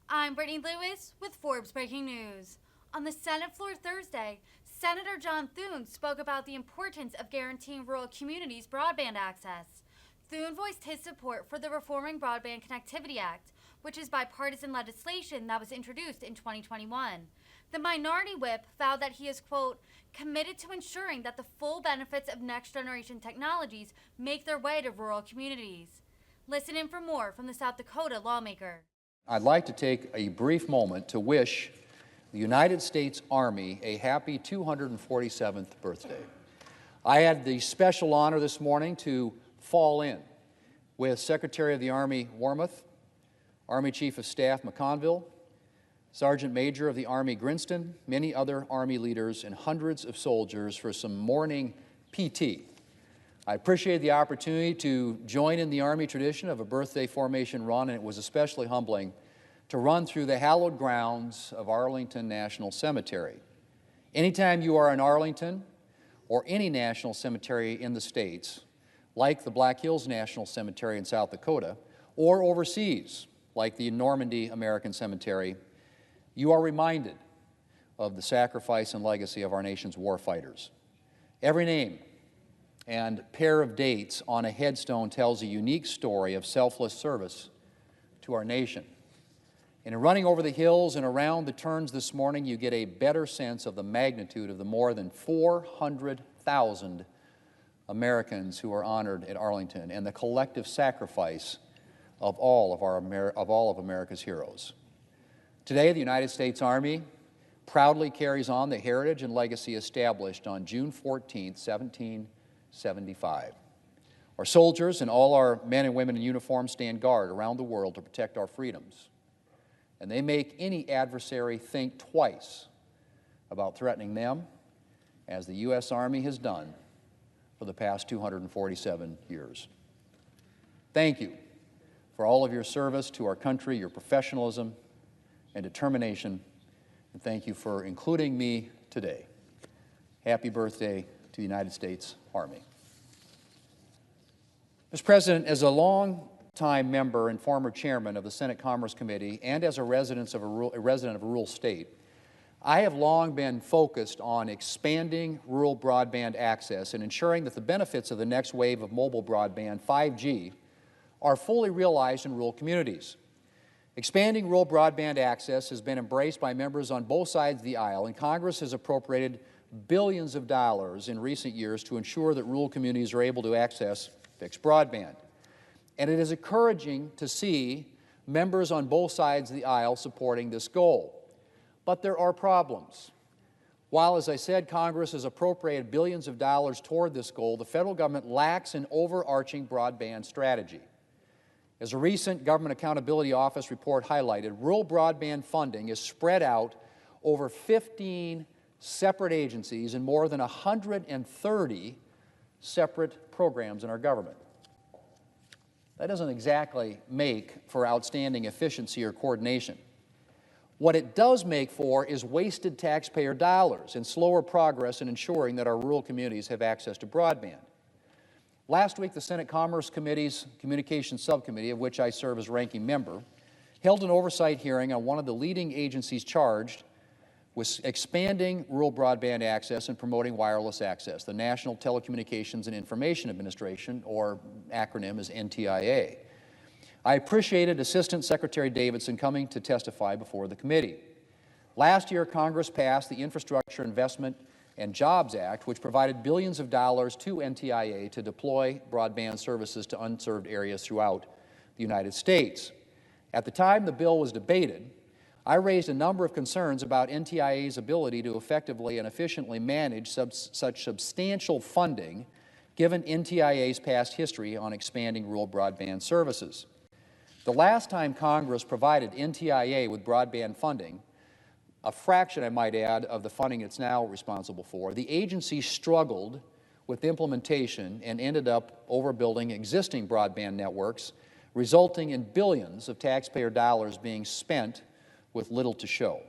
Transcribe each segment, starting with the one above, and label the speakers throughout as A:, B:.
A: I'm Brittany Lewis with Forbes Breaking News. On the Senate floor Thursday, Senator John Thune spoke about the importance of guaranteeing rural communities broadband access. Thune voiced his support for the Reforming Broadband Connectivity Act, which is bipartisan legislation that was introduced in 2021. The minority whip vowed that he is, quote, committed to ensuring that the full benefits of next-generation technologies make their way to rural communities. Listen in for more from the South Dakota lawmaker.
B: I'd like to take a brief moment to wish the United States Army a happy 247th birthday. I had the special honor this morning to fall in with Secretary of the Army Wormuth, Army Chief of Staff McConville, Sergeant Major of the Army Grinston, many other Army leaders, and hundreds of soldiers for some morning PT. I appreciate the opportunity to join in the Army tradition of a birthday formation run, and it was especially humbling to run through the hallowed grounds of Arlington National Cemetery. Anytime you are in Arlington or any national cemetery in the States, like the Black Hills National Cemetery in South Dakota, or overseas, like the Normandy American Cemetery, you are reminded of the sacrifice and legacy of our nation's warfighters. Every name and pair of dates on a headstone tells a unique story of selfless service to our nation. And in running over the hills and around the turns this morning, you get a better sense of the magnitude of the more than 400,000 Americans who are honored at Arlington and the collective sacrifice of all of America's heroes. Today, the United States Army proudly carries on the heritage and legacy established on June 14, 1775. Our soldiers and all our men and women in uniform stand guard around the world to protect our freedoms. And they make any adversary think twice about threatening them, as the U.S. Army has done for the past 247 years. Thank you for all of your service to our country, your professionalism and determination, and thank you for including me today. Happy birthday to the United States Army. Mr. President, as a long-time member and former chairman of the Senate Commerce Committee and as a resident of a rural state, I have long been focused on expanding rural broadband access and ensuring that the benefits of the next wave of mobile broadband, 5G, are fully realized in rural communities. Expanding rural broadband access has been embraced by members on both sides of the aisle, and Congress has appropriated billions of dollars in recent years to ensure that rural communities are able to access fixed broadband. And it is encouraging to see members on both sides of the aisle supporting this goal. But there are problems. While, as I said, Congress has appropriated billions of dollars toward this goal, the federal government lacks an overarching broadband strategy. As a recent Government Accountability Office report highlighted, rural broadband funding is spread out over 15 separate agencies and more than 130 separate programs in our government. That doesn't exactly make for outstanding efficiency or coordination. What it does make for is wasted taxpayer dollars and slower progress in ensuring that our rural communities have access to broadband. Last week, the Senate Commerce Committee's Communications Subcommittee, of which I serve as ranking member, held an oversight hearing on one of the leading agencies charged with expanding rural broadband access and promoting wireless access, the National Telecommunications and Information Administration, or acronym is NTIA. I appreciated Assistant Secretary Davidson coming to testify before the committee. Last year, Congress passed the Infrastructure Investment and Jobs Act, which provided billions of dollars to NTIA to deploy broadband services to unserved areas throughout the United States. At the time the bill was debated, I raised a number of concerns about NTIA's ability to effectively and efficiently manage such substantial funding, given NTIA's past history on expanding rural broadband services. The last time Congress provided NTIA with broadband funding, a fraction, I might add, of the funding it's now responsible for, the agency struggled with implementation and ended up overbuilding existing broadband networks, resulting in billions of taxpayer dollars being spent with little to show.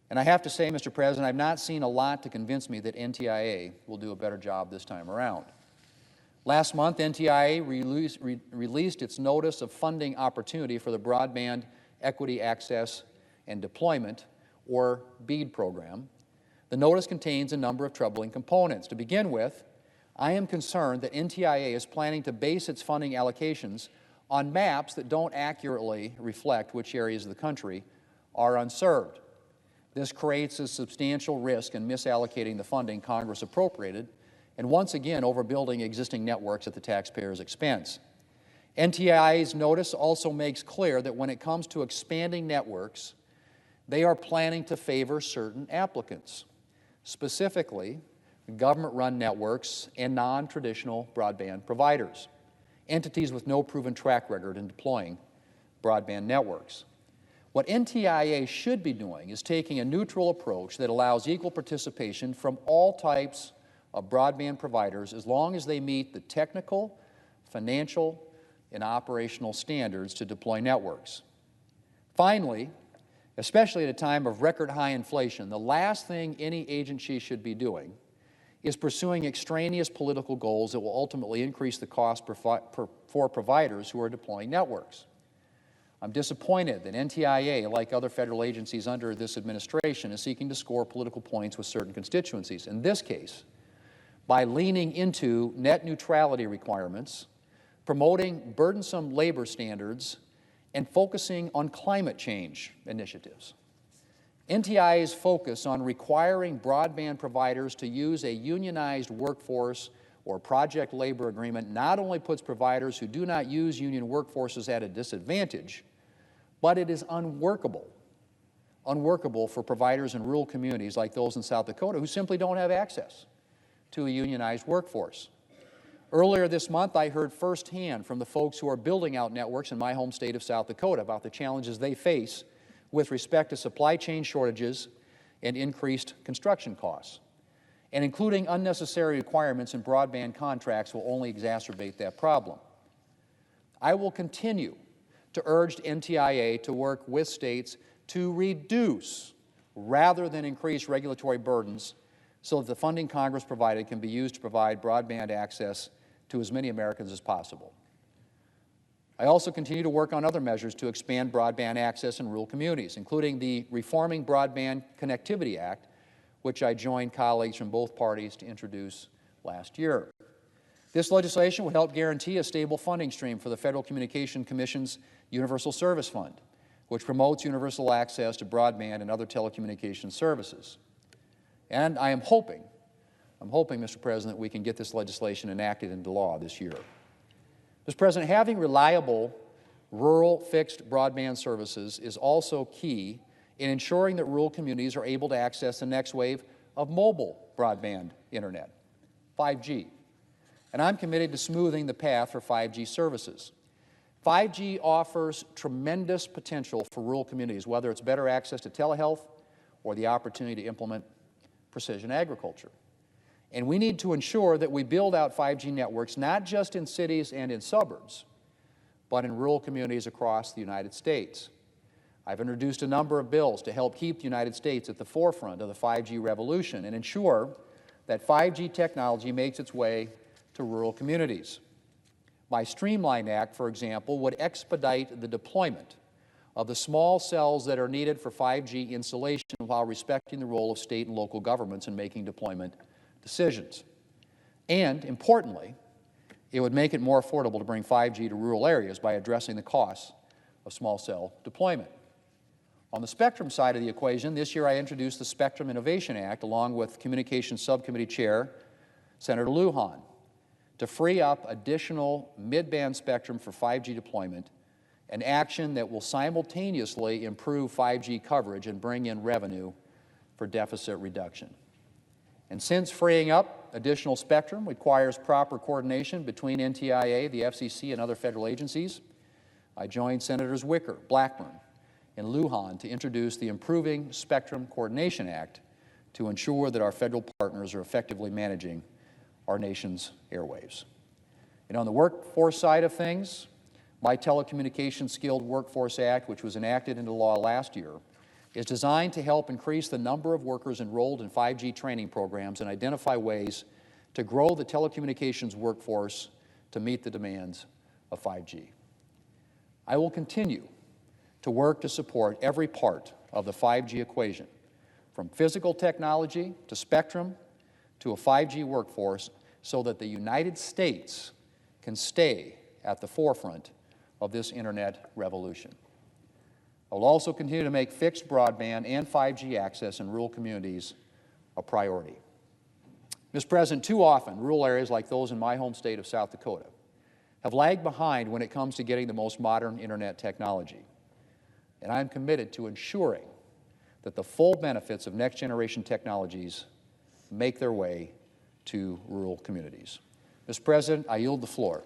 B: And I have to say, Mr. President, I've not seen a lot to convince me that NTIA will do a better job this time around. Last month, NTIA released its Notice of Funding Opportunity for the Broadband Equity Access and Deployment, or BEAD program. The notice contains a number of troubling components. To begin with, I am concerned that NTIA is planning to base its funding allocations on maps that don't accurately reflect which areas of the country are unserved. This creates a substantial risk in misallocating the funding Congress appropriated and once again overbuilding existing networks at the taxpayers' expense. NTIA's notice also makes clear that when it comes to expanding networks, they are planning to favor certain applicants, specifically government-run networks and non-traditional broadband providers, entities with no proven track record in deploying broadband networks. What NTIA should be doing is taking a neutral approach that allows equal participation from all types of broadband providers as long as they meet the technical, financial, and operational standards to deploy networks. Finally, especially at a time of record high inflation, the last thing any agency should be doing is pursuing extraneous political goals that will ultimately increase the cost for providers who are deploying networks. I'm disappointed that NTIA, like other federal agencies under this administration, is seeking to score political points with certain constituencies. In this case, by leaning into net neutrality requirements, promoting burdensome labor standards, and focusing on climate change initiatives. NTIA's focus on requiring broadband providers to use a unionized workforce or project labor agreement not only puts providers who do not use union workforces at a disadvantage, but it is unworkable for providers in rural communities like those in South Dakota who simply don't have access to a unionized workforce. Earlier this month, I heard firsthand from the folks who are building out networks in my home state of South Dakota about the challenges they face with respect to supply chain shortages and increased construction costs. And including unnecessary requirements in broadband contracts will only exacerbate that problem. I will continue to urge NTIA to work with states to reduce rather than increase regulatory burdens so that the funding Congress provided can be used to provide broadband access to as many Americans as possible. I also continue to work on other measures to expand broadband access in rural communities, including the Reforming Broadband Connectivity Act, which I joined colleagues from both parties to introduce last year. This legislation will help guarantee a stable funding stream for the Federal Communications Commission's Universal Service Fund, which promotes universal access to broadband and other telecommunications services. And I'm hoping, Mr. President, we can get this legislation enacted into law this year. Mr. President, having reliable rural fixed broadband services is also key in ensuring that rural communities are able to access the next wave of mobile broadband internet, 5G. And I'm committed to smoothing the path for 5G services. 5G offers tremendous potential for rural communities, whether it's better access to telehealth or the opportunity to implement precision agriculture. And we need to ensure that we build out 5G networks not just in cities and in suburbs, but in rural communities across the United States. I've introduced a number of bills to help keep the United States at the forefront of the 5G revolution and ensure that 5G technology makes its way to rural communities. My Streamline Act, for example, would expedite the deployment of the small cells that are needed for 5G installation while respecting the role of state and local governments in making deployment decisions. And, importantly, it would make it more affordable to bring 5G to rural areas by addressing the costs of small cell deployment. On the spectrum side of the equation, this year I introduced the Spectrum Innovation Act along with Communications Subcommittee Chair Senator Lujan to free up additional mid-band spectrum for 5G deployment, an action that will simultaneously improve 5G coverage and bring in revenue for deficit reduction. And since freeing up additional spectrum requires proper coordination between NTIA, the FCC, and other federal agencies, I joined Senators Wicker, Blackburn, and Lujan to introduce the Improving Spectrum Coordination Act to ensure that our federal partners are effectively managing our nation's airwaves. And on the workforce side of things, my Telecommunications Skilled Workforce Act, which was enacted into law last year, is designed to help increase the number of workers enrolled in 5G training programs and identify ways to grow the telecommunications workforce to meet the demands of 5G. I will continue to work to support every part of the 5G equation, from physical technology to spectrum to a 5G workforce, so that the United States can stay at the forefront of this internet revolution. I will also continue to make fixed broadband and 5G access in rural communities a priority. Mr. President, too often, rural areas like those in my home state of South Dakota have lagged behind when it comes to getting the most modern internet technology. And I am committed to ensuring that the full benefits of next-generation technologies make their way to rural communities. Mr. President, I yield the floor.